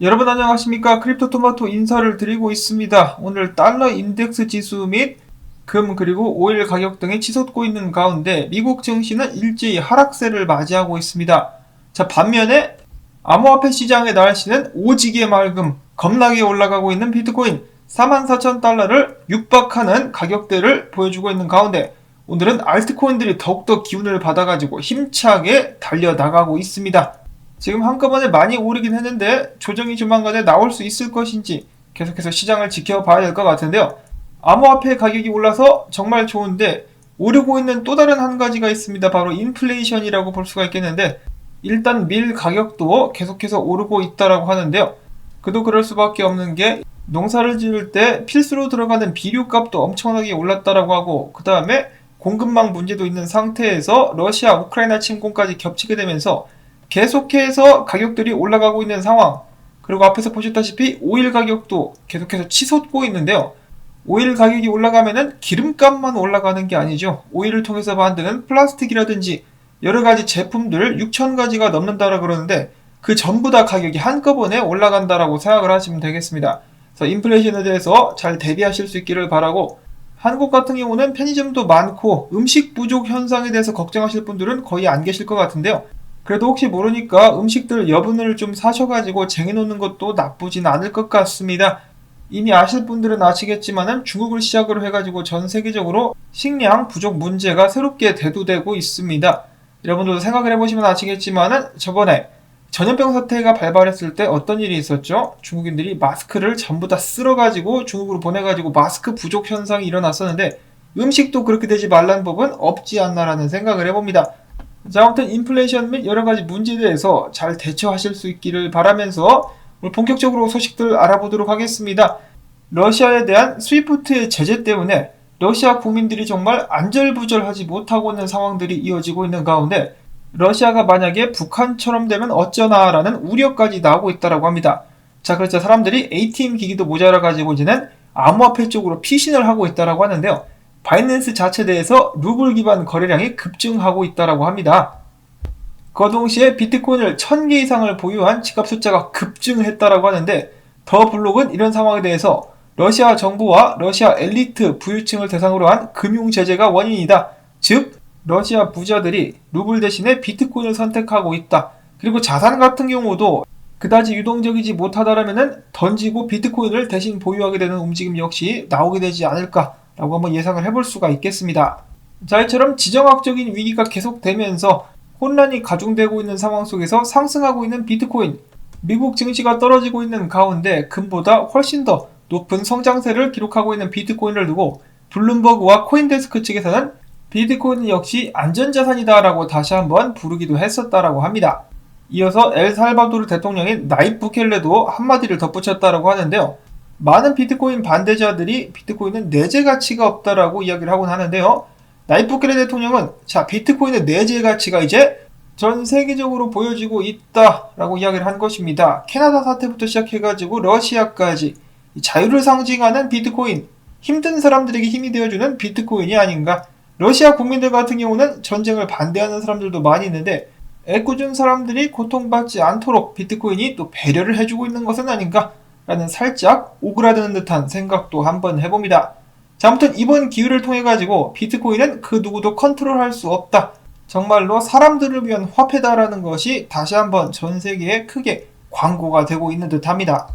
여러분 안녕하십니까? 크립토토마토 인사를 드리고 있습니다. 오늘 달러 인덱스 지수 및 금 그리고 오일 가격 등이 치솟고 있는 가운데 미국 증시는 일제히 하락세를 맞이하고 있습니다. 자, 반면에 암호화폐 시장의 날씨는 오지게 맑음, 겁나게 올라가고 있는 비트코인 44,000달러를 육박하는 가격대를 보여주고 있는 가운데 오늘은 알트코인들이 더욱더 기운을 받아가지고 힘차게 달려나가고 있습니다. 지금 한꺼번에 많이 오르긴 했는데 조정이 조만간에 나올 수 있을 것인지 계속해서 시장을 지켜봐야 될 것 같은데요. 암호화폐 가격이 올라서 정말 좋은데 오르고 있는 또 다른 한 가지가 있습니다. 바로 인플레이션이라고 볼 수가 있겠는데 일단 밀 가격도 계속해서 오르고 있다라고 하는데요. 그도 그럴 수밖에 없는 게 농사를 지을 때 필수로 들어가는 비료값도 엄청나게 올랐다라고 하고 그 다음에 공급망 문제도 있는 상태에서 러시아 우크라이나 침공까지 겹치게 되면서 계속해서 가격들이 올라가고 있는 상황. 그리고 앞에서 보셨다시피 오일 가격도 계속해서 치솟고 있는데요. 오일 가격이 올라가면은 기름값만 올라가는 게 아니죠. 오일을 통해서 만드는 플라스틱이라든지 여러 가지 제품들 6,000가지가 넘는다라 그러는데 그 전부 다 가격이 한꺼번에 올라간다라고 생각을 하시면 되겠습니다. 그래서 인플레이션에 대해서 잘 대비하실 수 있기를 바라고 한국 같은 경우는 편의점도 많고 음식 부족 현상에 대해서 걱정하실 분들은 거의 안 계실 것 같은데요. 그래도 혹시 모르니까 음식들 여분을 좀 사셔가지고 쟁여놓는 것도 나쁘진 않을 것 같습니다. 이미 아실 분들은 아시겠지만은 중국을 시작으로 해가지고 전 세계적으로 식량 부족 문제가 새롭게 대두되고 있습니다. 여러분들도 생각을 해보시면 아시겠지만은 저번에 전염병 사태가 발발했을 때 어떤 일이 있었죠? 중국인들이 마스크를 전부 다 쓸어가지고 중국으로 보내가지고 마스크 부족 현상이 일어났었는데 음식도 그렇게 되지 말라는 법은 없지 않나라는 생각을 해봅니다. 자, 아무튼 인플레이션 및 여러가지 문제에 대해서 잘 대처하실 수 있기를 바라면서 오늘 본격적으로 소식들 알아보도록 하겠습니다. 러시아에 대한 스위프트의 제재 때문에 러시아 국민들이 정말 안절부절하지 못하고 있는 상황들이 이어지고 있는 가운데 러시아가 만약에 북한처럼 되면 어쩌나라는 우려까지 나오고 있다고 합니다. 자, 그래서 사람들이 ATM 기기도 모자라가지고 이제는 암호화폐 쪽으로 피신을 하고 있다고 하는데요. 바이낸스 자체 내에서 루블 기반 거래량이 급증하고 있다고 합니다. 그 동시에 비트코인을 1000개 이상을 보유한 지갑 숫자가 급증했다고 하는데 더 블록은 이런 상황에 대해서 러시아 정부와 러시아 엘리트 부유층을 대상으로 한 금융 제재가 원인이다. 즉 러시아 부자들이 루블 대신에 비트코인을 선택하고 있다. 그리고 자산 같은 경우도 그다지 유동적이지 못하다라면 던지고 비트코인을 대신 보유하게 되는 움직임 역시 나오게 되지 않을까라고 한번 예상을 해볼 수가 있겠습니다. 자, 이처럼 지정학적인 위기가 계속되면서 혼란이 가중되고 있는 상황 속에서 상승하고 있는 비트코인, 미국 증시가 떨어지고 있는 가운데 금보다 훨씬 더 높은 성장세를 기록하고 있는 비트코인을 두고 블룸버그와 코인데스크 측에서는 비트코인 역시 안전자산이다라고 다시 한번 부르기도 했었다라고 합니다. 이어서 엘살바도르 대통령인 나입 부켈레도 한마디를 덧붙였다라고 하는데요. 많은 비트코인 반대자들이 비트코인은 내재 가치가 없다라고 이야기를 하곤 하는데요. 나입 부켈레 대통령은 자, 비트코인의 내재 가치가 이제 전 세계적으로 보여지고 있다라고 이야기를 한 것입니다. 캐나다 사태부터 시작해가지고 러시아까지 자유를 상징하는 비트코인, 힘든 사람들에게 힘이 되어주는 비트코인이 아닌가. 러시아 국민들 같은 경우는 전쟁을 반대하는 사람들도 많이 있는데 애꿎은 사람들이 고통받지 않도록 비트코인이 또 배려를 해주고 있는 것은 아닌가 라는 살짝 오그라드는 듯한 생각도 한번 해봅니다. 자, 아무튼 이번 기회를 통해 가지고 비트코인은 그 누구도 컨트롤할 수 없다. 정말로 사람들을 위한 화폐다라는 것이 다시 한번 전 세계에 크게 광고가 되고 있는 듯합니다.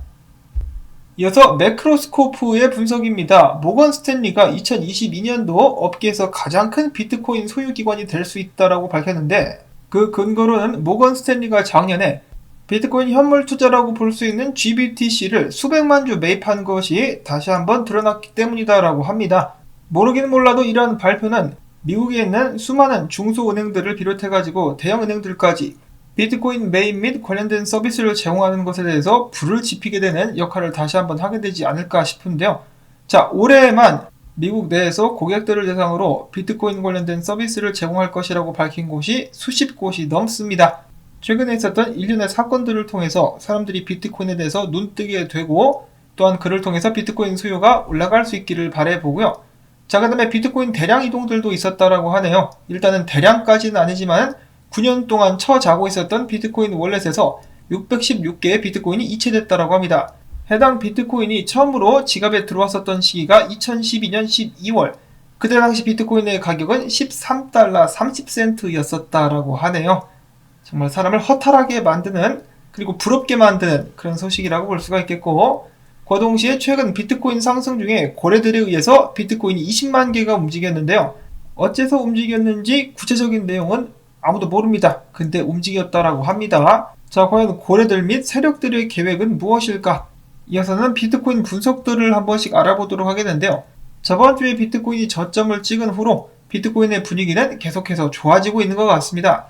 이어서 매크로스코프의 분석입니다. 모건 스탠리가 2022년도 업계에서 가장 큰 비트코인 소유기관이 될 수 있다고 밝혔는데 그 근거로는 모건 스탠리가 작년에 비트코인 현물 투자라고 볼 수 있는 GBTC를 수백만 주 매입한 것이 다시 한번 드러났기 때문이다라고 합니다. 모르긴 몰라도 이러한 발표는 미국에 있는 수많은 중소은행들을 비롯해가지고 대형은행들까지 비트코인 매입 및 관련된 서비스를 제공하는 것에 대해서 불을 지피게 되는 역할을 다시 한번 하게 되지 않을까 싶은데요. 자, 올해에만 미국 내에서 고객들을 대상으로 비트코인 관련된 서비스를 제공할 것이라고 밝힌 곳이 수십 곳이 넘습니다. 최근에 있었던 일련의 사건들을 통해서 사람들이 비트코인에 대해서 눈뜨게 되고 또한 그를 통해서 비트코인 수요가 올라갈 수 있기를 바라보고요. 자, 그 다음에 비트코인 대량 이동들도 있었다라고 하네요. 일단은 대량까지는 아니지만 9년 동안 처자고 있었던 비트코인 월렛에서 616개의 비트코인이 이체됐다고 합니다. 해당 비트코인이 처음으로 지갑에 들어왔었던 시기가 2012년 12월, 그때 당시 비트코인의 가격은 13달러 30센트였었다라고 하네요. 정말 사람을 허탈하게 만드는, 그리고 부럽게 만드는 그런 소식이라고 볼 수가 있겠고, 그 동시에 최근 비트코인 상승 중에 고래들에 의해서 비트코인이 20만 개가 움직였는데요. 어째서 움직였는지 구체적인 내용은 아무도 모릅니다. 근데 움직였다라고 합니다. 자, 과연 고래들 및 세력들의 계획은 무엇일까? 이어서는 비트코인 분석들을 한 번씩 알아보도록 하겠는데요. 저번 주에 비트코인이 저점을 찍은 후로 비트코인의 분위기는 계속해서 좋아지고 있는 것 같습니다.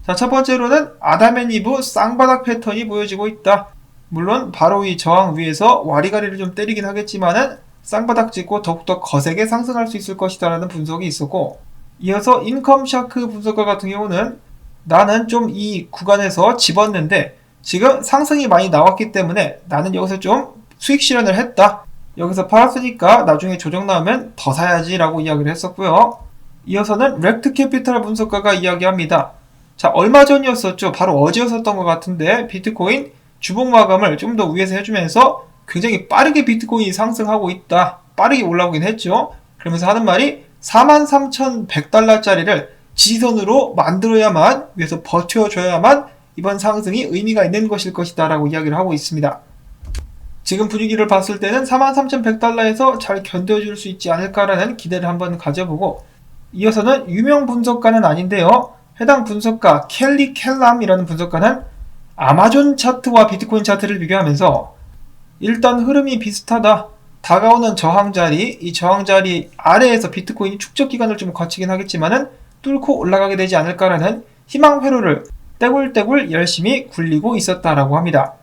자, 첫 번째로는 아담 앤 이브 쌍바닥 패턴이 보여지고 있다. 물론 바로 이 저항 위에서 와리가리를 좀 때리긴 하겠지만은 쌍바닥 찍고 더욱더 거세게 상승할 수 있을 것이다 라는 분석이 있었고, 이어서 인컴 샤크 분석가 같은 경우는 나는 좀 이 구간에서 집었는데 지금 상승이 많이 나왔기 때문에 나는 여기서 좀 수익 실현을 했다. 여기서 팔았으니까 나중에 조정 나오면 더 사야지 라고 이야기를 했었고요. 이어서는 렉트 캐피탈 분석가가 이야기합니다. 자, 얼마 전이었었죠. 바로 어제였었던 것 같은데 비트코인 주봉 마감을 좀 더 위에서 해주면서 굉장히 빠르게 비트코인이 상승하고 있다. 빠르게 올라오긴 했죠. 그러면서 하는 말이 43,100달러짜리를 지지선으로 만들어야만, 위에서 버텨줘야만 이번 상승이 의미가 있는 것일 것이다 라고 이야기를 하고 있습니다. 지금 분위기를 봤을 때는 43,100달러에서 잘 견뎌줄 수 있지 않을까라는 기대를 한번 가져보고, 이어서는 유명 분석가는 아닌데요. 해당 분석가 켈리 켈람이라는 분석가는 아마존 차트와 비트코인 차트를 비교하면서 일단 흐름이 비슷하다. 다가오는 저항자리, 이 저항자리 아래에서 비트코인이 축적 기간을 좀 거치긴 하겠지만은 뚫고 올라가게 되지 않을까라는 희망 회로를 떼굴떼굴 열심히 굴리고 있었다라고 합니다.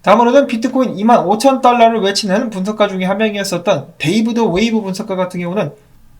다음으로는 비트코인 25,000달러를 외치는 분석가 중에 한 명이었었던 데이비드 웨이브 분석가 같은 경우는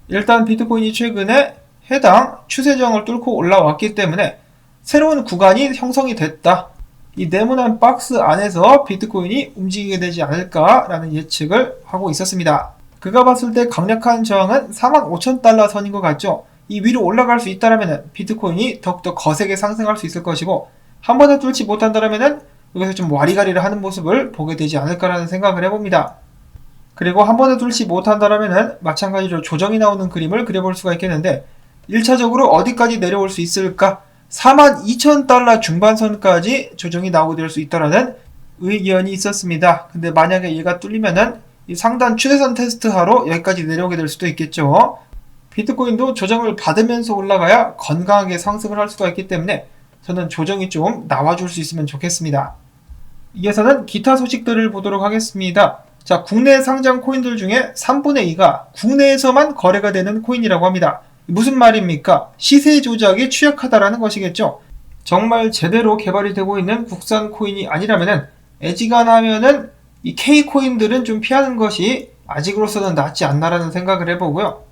일단 비트코인이 최근에 해당 추세저항을 뚫고 올라왔기 때문에 새로운 구간이 형성이 됐다. 이 네모난 박스 안에서 비트코인이 움직이게 되지 않을까라는 예측을 하고 있었습니다. 그가 봤을 때 강력한 저항은 45,000달러 선인 것 같죠. 이 위로 올라갈 수 있다면 비트코인이 더욱더 거세게 상승할 수 있을 것이고, 한 번에 뚫지 못한다면 여기서 좀 와리가리를 하는 모습을 보게 되지 않을까라는 생각을 해봅니다. 그리고 한 번에 뚫지 못한다면 마찬가지로 조정이 나오는 그림을 그려볼 수가 있겠는데, 1차적으로 어디까지 내려올 수 있을까? 42,000달러 중반선까지 조정이 나오게 될 수 있다라는 의견이 있었습니다. 근데 만약에 얘가 뚫리면은 이 상단 추세선 테스트하러 여기까지 내려오게 될 수도 있겠죠. 비트코인도 조정을 받으면서 올라가야 건강하게 상승을 할 수가 있기 때문에 저는 조정이 좀 나와줄 수 있으면 좋겠습니다. 이어서는 기타 소식들을 보도록 하겠습니다. 자, 국내 상장 코인들 중에 3분의 2가 국내에서만 거래가 되는 코인이라고 합니다. 무슨 말입니까? 시세 조작에 취약하다라는 것이겠죠. 정말 제대로 개발이 되고 있는 국산 코인이 아니라면은 애지간하면은 이 K코인들은 좀 피하는 것이 아직으로서는 낫지 않나라는 생각을 해보고요.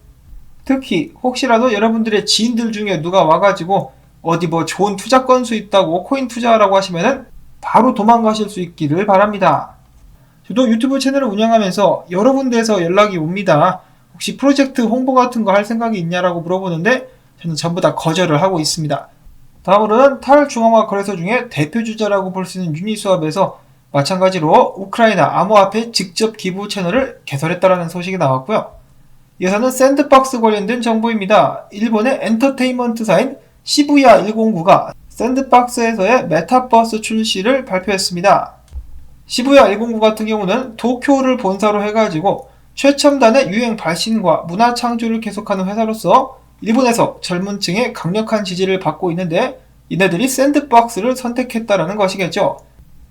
특히 혹시라도 여러분들의 지인들 중에 누가 와가지고 어디 뭐 좋은 투자 건수 있다고 코인 투자하라고 하시면은 바로 도망가실 수 있기를 바랍니다. 저도 유튜브 채널을 운영하면서 여러 군데에서 연락이 옵니다. 혹시 프로젝트 홍보 같은 거 할 생각이 있냐라고 물어보는데 저는 전부 다 거절을 하고 있습니다. 다음으로는 탈중앙화 거래소 중에 대표주자라고 볼 수 있는 유니스왑에서 마찬가지로 우크라이나 암호화폐 직접 기부 채널을 개설했다라는 소식이 나왔고요. 이어서는 샌드박스 관련된 정보입니다. 일본의 엔터테인먼트사인 시부야 109가 샌드박스에서의 메타버스 출시를 발표했습니다. 시부야 109 같은 경우는 도쿄를 본사로 해가지고 최첨단의 유행 발신과 문화 창조를 계속하는 회사로서 일본에서 젊은 층의 강력한 지지를 받고 있는데, 이네들이 샌드박스를 선택했다라는 것이겠죠.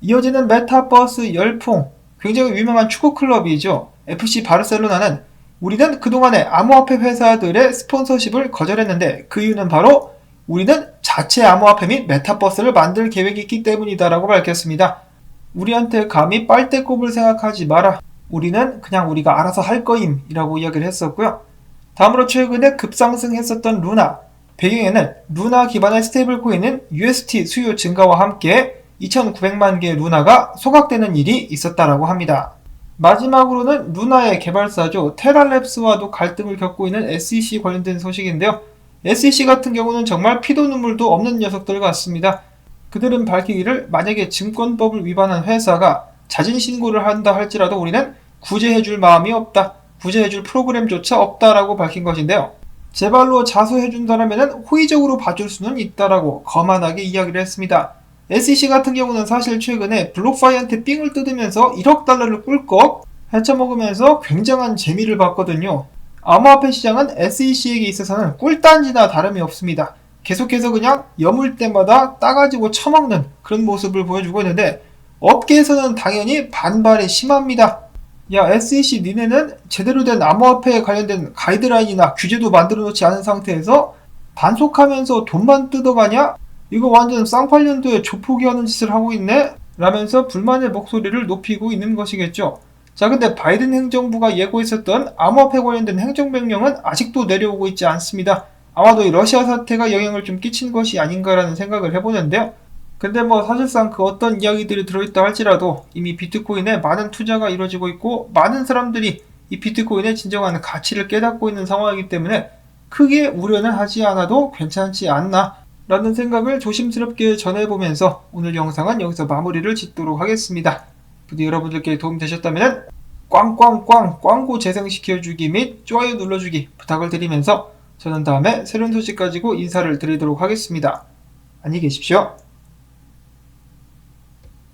이어지는 메타버스 열풍, 굉장히 유명한 축구 클럽이죠. FC 바르셀로나는 우리는 그동안의 암호화폐 회사들의 스폰서십을 거절했는데 그 이유는 바로 우리는 자체 암호화폐 및 메타버스를 만들 계획이 있기 때문이다 라고 밝혔습니다. 우리한테 감히 빨대꼽을 생각하지 마라. 우리는 그냥 우리가 알아서 할 거임 이라고 이야기를 했었고요. 다음으로 최근에 급상승했었던 루나, 배경에는 루나 기반의 스테이블 코인인 UST 수요 증가와 함께 2,900만 개의 루나가 소각되는 일이 있었다라고 합니다. 마지막으로는 루나의 개발사죠. 테라랩스와도 갈등을 겪고 있는 SEC 관련된 소식인데요. SEC 같은 경우는 정말 피도 눈물도 없는 녀석들 같습니다. 그들은 밝히기를 만약에 증권법을 위반한 회사가 자진 신고를 한다 할지라도 우리는 구제해줄 마음이 없다. 구제해줄 프로그램조차 없다라고 밝힌 것인데요. 제발로 자수해준다라면 호의적으로 봐줄 수는 있다라고 거만하게 이야기를 했습니다. SEC 같은 경우는 사실 최근에 블록파이한테 삥을 뜯으면서 1억 달러를 꿀꺽 헤쳐먹으면서 굉장한 재미를 봤거든요. 암호화폐 시장은 SEC에게 있어서는 꿀단지나 다름이 없습니다. 계속해서 그냥 여물 때마다 따가지고 처먹는 그런 모습을 보여주고 있는데 업계에서는 당연히 반발이 심합니다. 야, SEC 니네는 제대로 된 암호화폐에 관련된 가이드라인이나 규제도 만들어 놓지 않은 상태에서 단속하면서 돈만 뜯어가냐? 이거 완전 쌍팔년도에 조폭이하는 짓을 하고 있네? 라면서 불만의 목소리를 높이고 있는 것이겠죠. 자, 근데 바이든 행정부가 예고했었던 암호화폐 관련된 행정명령은 아직도 내려오고 있지 않습니다. 아마도 이 러시아 사태가 영향을 좀 끼친 것이 아닌가라는 생각을 해보는데요. 근데 뭐 사실상 그 어떤 이야기들이 들어있다 할지라도 이미 비트코인에 많은 투자가 이루어지고 있고 많은 사람들이 이 비트코인의 진정한 가치를 깨닫고 있는 상황이기 때문에 크게 우려는 하지 않아도 괜찮지 않나 라는 생각을 조심스럽게 전해보면서 오늘 영상은 여기서 마무리를 짓도록 하겠습니다. 부디 여러분들께 도움되셨다면 꽝꽝꽝 광고 재생시켜주기 및 좋아요 눌러주기 부탁을 드리면서 저는 다음에 새로운 소식 가지고 인사를 드리도록 하겠습니다. 안녕히 계십시오.